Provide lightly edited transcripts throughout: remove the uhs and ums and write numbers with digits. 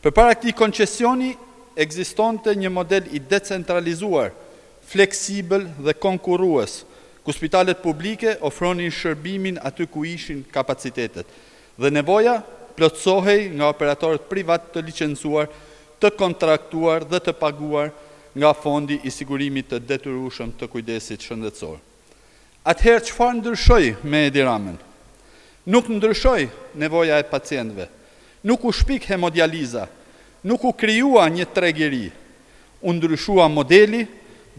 Përpara këtij koncesioni ekzistonte një model i decentralizuar, fleksibël dhe konkurrues, ku spitalet publike ofronin shërbimin aty ku ishin kapacitetet dhe nevoja plotësohej nga operatorët privat të licencuar, të kontraktuar dhe të paguar nga Fondi i Sigurimit të Detyrueshëm të Kujdesit Shëndetësor. Atëherë çfarë ndryshoi me Edi Ramën? Nuk ndryshoi nevoja e pacientëve, nuk u shpik hemodializa, nuk u krijua një tregëri, u ndryshua modeli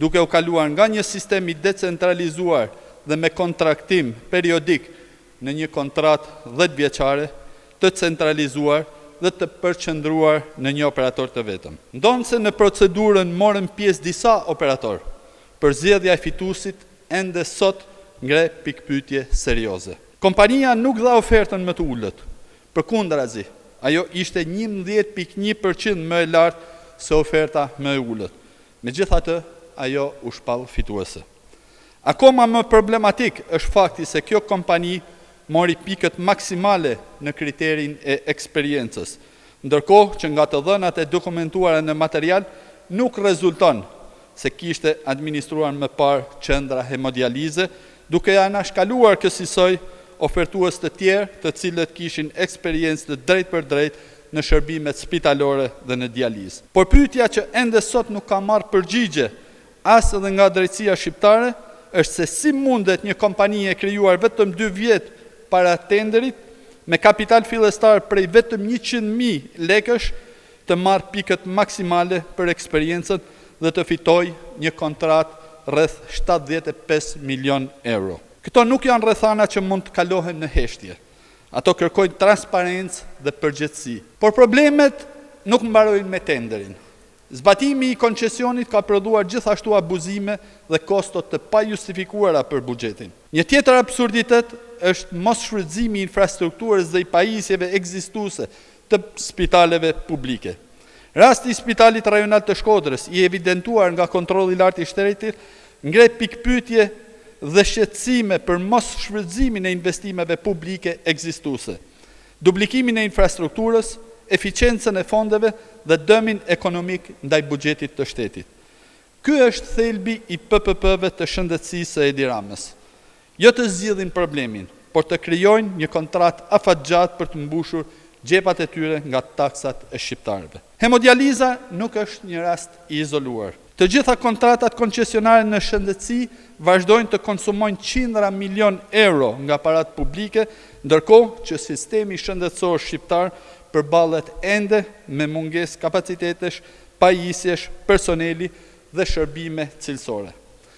duke u kaluar nga një sistem i decentralizuar dhe me kontraktim periodik në një kontratë 10 vjeçare të centralizuar dhe të përqendruar në një operator të vetëm. Ndonse në procedurën morën pjesë disa operator, përzgjedhja e fituesit ende sot ngre pikpyetje serioze. Kompania nuk dha ofertën më të ulët. Përkundrazi, ajo ishte 11.1% më e lartë se oferta më e ulët. Megjithatë, ajo u shpall fituese. Akoma më problematik është fakti se kjo kompani mori pikët maksimale në kriterin e eksperiencës, ndërkohë që nga të dhënat e dokumentuara në material nuk rezulton se kishte administruar më parë qendra hemodialize, duke anashkaluar kësaj ofertues të tjerë të cilët kishin eksperiencë të drejt për drejt në shërbimet spitalore dhe në dializë. Por pyetja që ende sot nuk ka marrë përgjigje as edhe nga drejtësia shqiptare është se si mundet një kompani e krijuar vetëm 2 vjet para tenderit me kapital fillestar prej vetëm 100.000 lekësh të marrë pikët maksimale për eksperiencën dhe të fitoj një kontratë rreth 75 milion euro. Këto nuk janë rrethana që mund të kalohen në heshtje. Ato kërkojnë transparencë dhe përgjegjësi. Por problemet nuk mbarojnë me tenderin. Zbatimi i koncesionit ka prodhuar gjithashtu abuzime dhe kostot të pajustifikuara për buxhetin. Një tjetër absurditet është mos shfrytëzimi i infrastrukturës dhe i pajisjeve ekzistuese të spitaleve publike. Rasti i Spitalit Rajonal të Shkodrës, i evidentuar nga kontrolli i lartë i shtetit, ngre pikpyetje dhe shqetësime për mos shfrytëzimin e investimeve publike ekzistuese, duplikimin e infrastrukturës, eficiencën e fondeve dhe dëmin ekonomik ndaj buxhetit të shtetit. Ky është thelbi i PPP-ve të shëndetësisë së Edi Ramës. Jo të zgjidhin problemin, por të krijojnë një kontratë afatgjatë për të mbushur xhepat e tyre nga taksat e shqiptarëve. Hemodializa nuk është një rast i izoluar. Të gjitha kontratat koncesionare në shëndetësi vazhdojnë të konsumojnë qindra milion euro nga parat publike, ndërkohë që sistemi shëndetësor shqiptar përballet ende me mungesë kapacitetesh, pajisjesh, personeli dhe shërbime cilësore.